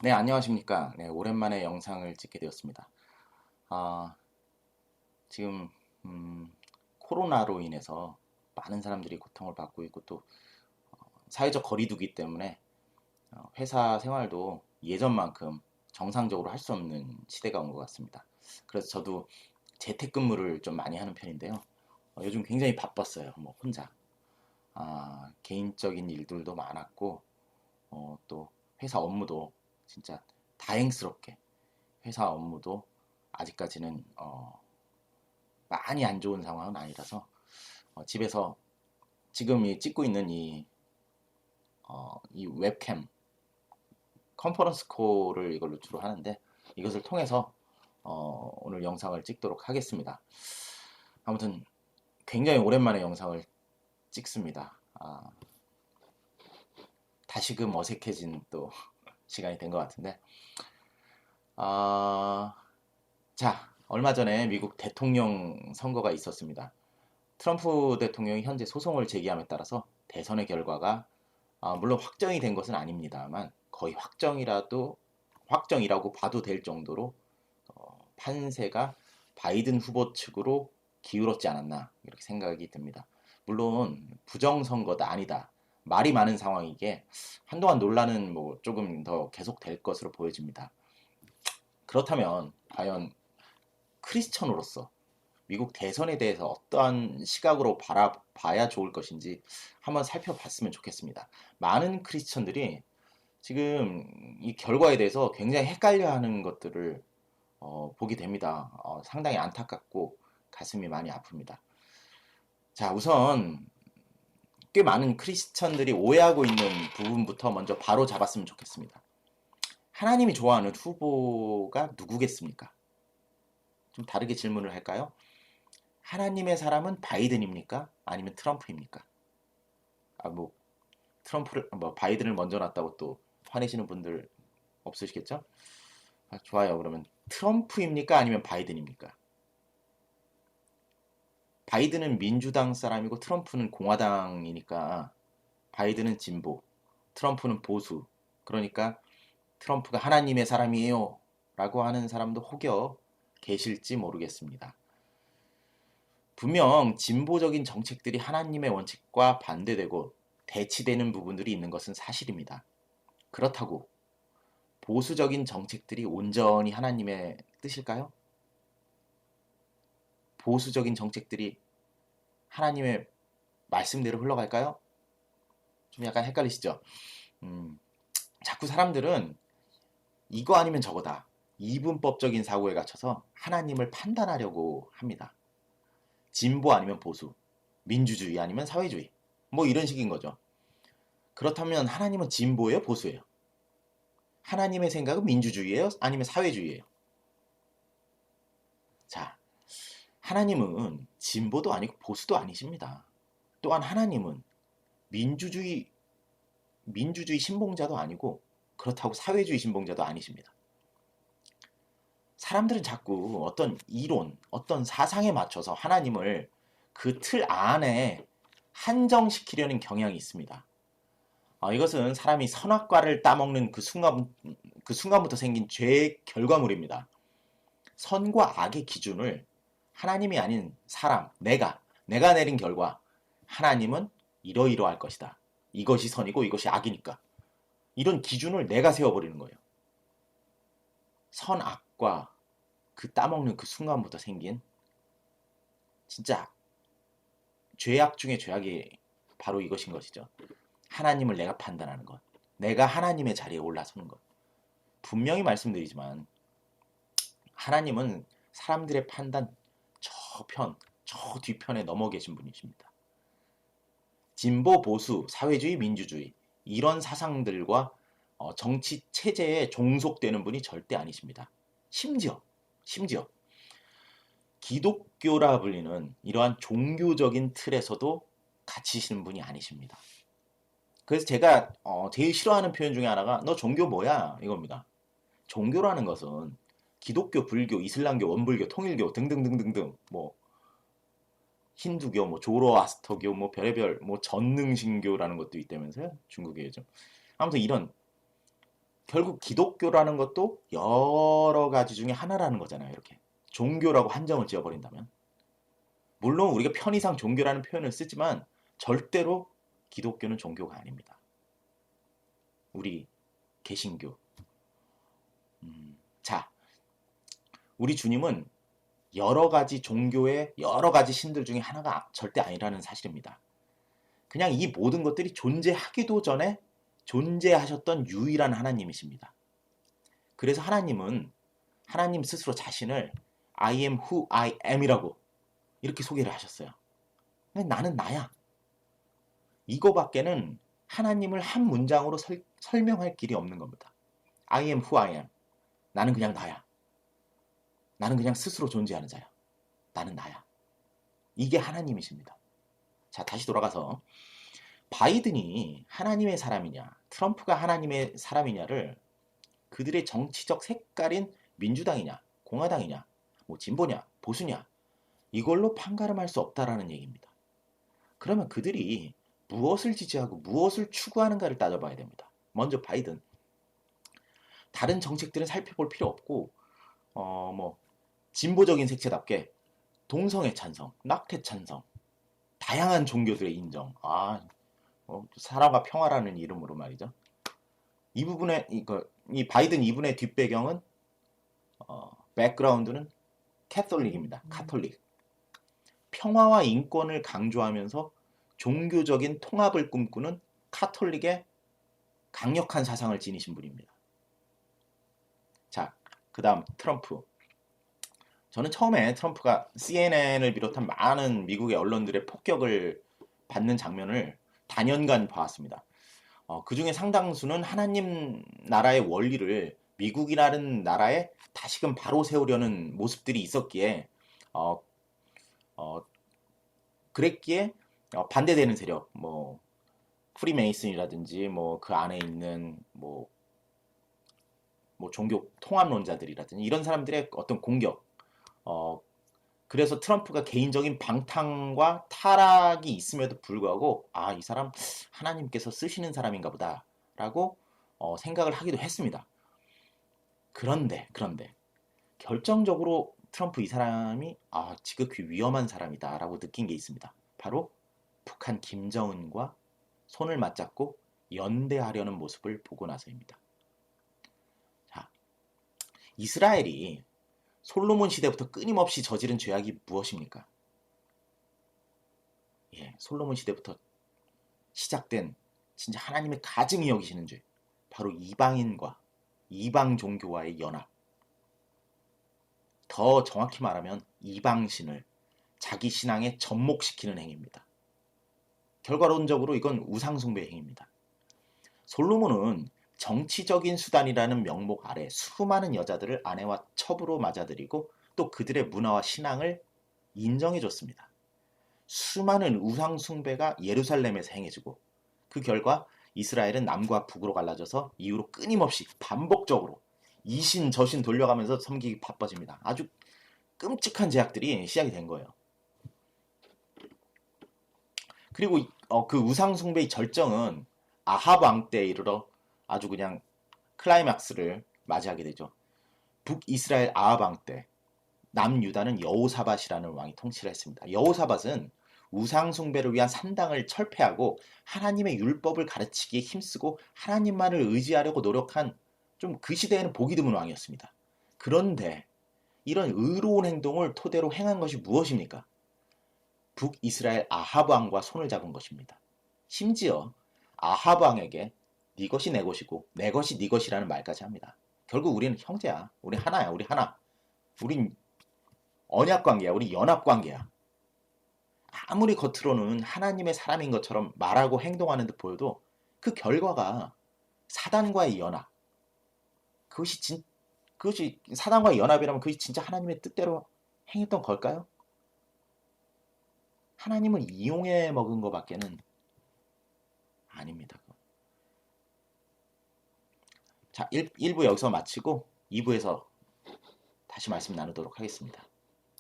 네, 안녕하십니까. 네, 오랜만에 영상을 찍게 되었습니다. 아, 지금, 음, 코로나로 인해서 많은 사람들이 고통을 받고 있고 또 사회적 거리두기 때문에 회사 생활도 예전만큼 정상적으로 할 수 없는 시대가 온 것 같습니다. 그래서 저도 재택근무를 좀 많이 하는 편인데요. 요즘 굉장히 바빴어요. 뭐, 혼자. 개인적인 일들도 많았고, 또 회사 업무도 진짜 다행스럽게 회사 업무도 아직까지는 많이 안 좋은 상황은 아니라서 집에서 지금 찍고 있는 이 웹캠 컨퍼런스 콜을 이걸로 주로 하는데 이것을 통해서 오늘 영상을 찍도록 하겠습니다. 아무튼 굉장히 오랜만에 영상을 찍습니다. 다시금 어색해진 또 시간이 된 것 같은데 아, 자, 얼마 전에 미국 대통령 선거가 있었습니다. 트럼프 대통령이 현재 소송을 제기함에 따라서 대선의 결과가 물론 확정이 된 것은 아닙니다만 거의 확정이라고 봐도 될 정도로 판세가 바이든 후보 측으로 기울었지 않았나 이렇게 생각이 듭니다. 물론 부정선거다 아니다 말이 많은 상황이기에 한동안 논란은 뭐 조금 더 계속될 것으로 보여집니다. 그렇다면 과연 크리스천으로서 미국 대선에 대해서 어떠한 시각으로 바라봐야 좋을 것인지 한번 살펴봤으면 좋겠습니다. 많은 크리스천들이 지금 이 결과에 대해서 굉장히 헷갈려하는 것들을 보게 됩니다. 상당히 안타깝고 가슴이 많이 아픕니다. 자, 우선 꽤 많은 크리스천들이 오해하고 있는 부분부터 먼저 바로 잡았으면 좋겠습니다. 하나님이 좋아하는 후보가 누구겠습니까? 좀 다르게 질문을 할까요? 하나님의 사람은 바이든입니까? 아니면 트럼프입니까? 뭐 바이든을 먼저 놨다고 또 화내시는 분들 없으시겠죠? 좋아요. 그러면 트럼프입니까? 아니면 바이든입니까? 바이든은 민주당 사람이고 트럼프는 공화당이니까 바이든은 진보, 트럼프는 보수. 그러니까 트럼프가 하나님의 사람이에요. 라고 하는 사람도 혹여 계실지 모르겠습니다. 분명 진보적인 정책들이 하나님의 원칙과 반대되고 대치되는 부분들이 있는 것은 사실입니다. 그렇다고 보수적인 정책들이 온전히 하나님의 뜻일까요? 보수적인 정책들이 하나님의 말씀대로 흘러갈까요? 좀 약간 헷갈리시죠? 음, 자꾸 사람들은 이거 아니면 저거다. 이분법적인 사고에 갇혀서 하나님을 판단하려고 합니다. 진보 아니면 보수, 민주주의 아니면 사회주의. 뭐 이런 식인 거죠. 그렇다면 하나님은 진보예요, 보수예요? 하나님의 생각은 민주주의예요, 아니면 사회주의예요? 자, 하나님은 진보도 아니고 보수도 아니십니다. 또한 하나님은 민주주의 신봉자도 아니고 그렇다고 사회주의 신봉자도 아니십니다. 사람들은 자꾸 어떤 이론, 어떤 사상에 맞춰서 하나님을 그 틀 안에 한정시키려는 경향이 있습니다. 이것은 사람이 선악과를 따먹는 그 순간부터 생긴 죄의 결과물입니다. 선과 악의 기준을 하나님이 아닌 사람, 내가 내린 결과, 하나님은 이러이러할 것이다. 이것이 선이고 이것이 악이니까. 이런 기준을 내가 세워버리는 거예요. 선악과 그 따먹는 그 순간부터 생긴 진짜 죄악 중에 죄악이 바로 이것인 것이죠. 하나님을 내가 판단하는 것. 내가 하나님의 자리에 올라서는 것. 분명히 말씀드리지만 하나님은 사람들의 판단 저 뒤편에 넘어 계신 분이십니다. 진보, 보수, 사회주의, 민주주의 이런 사상들과 정치 체제에 종속되는 분이 절대 아니십니다. 심지어 기독교라 불리는 이러한 종교적인 틀에서도 갇히시는 분이 아니십니다. 그래서 제가 제일 싫어하는 표현 중에 하나가 너 종교 뭐야? 이겁니다. 종교라는 것은 기독교, 불교, 이슬람교, 원불교, 통일교 등등등등등 뭐 힌두교, 뭐 조로아스터교, 뭐 별의별 뭐 전능신교라는 것도 있다면서요? 중국에 요즘. 아무튼 이런 결국 기독교라는 것도 여러 가지 중에 하나라는 거잖아요. 이렇게 종교라고 한정을 지어버린다면. 물론 우리가 편의상 종교라는 표현을 쓰지만 절대로 기독교는 종교가 아닙니다. 우리 개신교. 자, 우리 주님은 여러 가지 종교의 여러 가지 신들 중에 하나가 절대 아니라는 사실입니다. 그냥 이 모든 것들이 존재하기도 전에 존재하셨던 유일한 하나님이십니다. 그래서 하나님은 하나님 스스로 자신을 I am who I am이라고 이렇게 소개를 하셨어요. 나는 나야. 이거밖에는 하나님을 한 문장으로 설명할 길이 없는 겁니다. I am who I am. 나는 그냥 나야. 나는 그냥 스스로 존재하는 자야. 나는 나야. 이게 하나님이십니다. 자, 다시 돌아가서 바이든이 하나님의 사람이냐, 트럼프가 하나님의 사람이냐를 그들의 정치적 색깔인 민주당이냐, 공화당이냐, 뭐 진보냐, 보수냐 이걸로 판가름할 수 없다라는 얘기입니다. 그러면 그들이 무엇을 지지하고 무엇을 추구하는가를 따져봐야 됩니다. 먼저 바이든. 다른 정책들은 살펴볼 필요 없고 진보적인 색채답게 동성애 찬성, 낙태 찬성, 다양한 종교들의 인정. 사랑과 평화라는 이름으로 말이죠. 이 부분에 이 바이든 이분의 뒷배경은 백그라운드는 캐톨릭입니다. 카톨릭. 평화와 인권을 강조하면서 종교적인 통합을 꿈꾸는 카톨릭의 강력한 사상을 지니신 분입니다. 자, 그 다음 트럼프. 저는 처음에 트럼프가 CNN을 비롯한 많은 미국의 언론들의 폭격을 받는 장면을 단연간 봐왔습니다. 그 중에 상당수는 하나님 나라의 원리를 미국이라는 나라에 다시금 바로 세우려는 모습들이 있었기에 그랬기에 반대되는 세력, 뭐 프리메이슨이라든지 뭐 그 안에 있는 뭐 종교 통합론자들이라든지 이런 사람들의 어떤 공격. 그래서 트럼프가 개인적인 방탕과 타락이 있음에도 불구하고 이 사람 하나님께서 쓰시는 사람인가 보다라고 생각을 하기도 했습니다. 그런데 결정적으로 트럼프 이 사람이 지극히 위험한 사람이다라고 느낀 게 있습니다. 바로 북한 김정은과 손을 맞잡고 연대하려는 모습을 보고 나서입니다. 자, 이스라엘이 솔로몬 시대부터 끊임없이 저지른 죄악이 무엇입니까? 솔로몬 시대부터 시작된 진짜 하나님의 가증히 여기시는 죄. 바로 이방인과 이방 종교와의 연합. 더 정확히 말하면 이방신을 자기 신앙에 접목시키는 행위입니다. 결과론적으로 이건 우상숭배 행위입니다. 솔로몬은 정치적인 수단이라는 명목 아래 수많은 여자들을 아내와 첩으로 맞아들이고 또 그들의 문화와 신앙을 인정해줬습니다. 수많은 우상 숭배가 예루살렘에서 행해지고 그 결과 이스라엘은 남과 북으로 갈라져서 이후로 끊임없이 반복적으로 이신 저신 돌려가면서 섬기기 바빠집니다. 아주 끔찍한 제약들이 시작이 된 거예요. 그리고 그 우상 숭배의 절정은 아합 왕 때에 이르러 아주 그냥 클라이막스를 맞이하게 되죠. 북이스라엘 아합 왕 때 남유다는 여호사밧이라는 왕이 통치를 했습니다. 여호사밧은 우상 숭배를 위한 산당을 철폐하고 하나님의 율법을 가르치기에 힘쓰고 하나님만을 의지하려고 노력한 좀 그 시대에는 보기 드문 왕이었습니다. 그런데 이런 의로운 행동을 토대로 행한 것이 무엇입니까? 북이스라엘 아합 왕과 손을 잡은 것입니다. 심지어 아합 왕에게 네 것이 내 것이고 내 것이 네 것이라는 말까지 합니다. 결국 우리는 형제야. 우리 하나야. 우리 하나. 우린 언약관계야. 우리 연합관계야. 아무리 겉으로는 하나님의 사람인 것처럼 말하고 행동하는 듯 보여도 그 결과가 사단과의 연합. 그것이 사단과의 연합이라면 그것이 진짜 하나님의 뜻대로 행했던 걸까요? 하나님을 이용해 먹은 것밖에는 아닙니다. 자, 1부 여기서 마치고 2부에서 다시 말씀 나누도록 하겠습니다.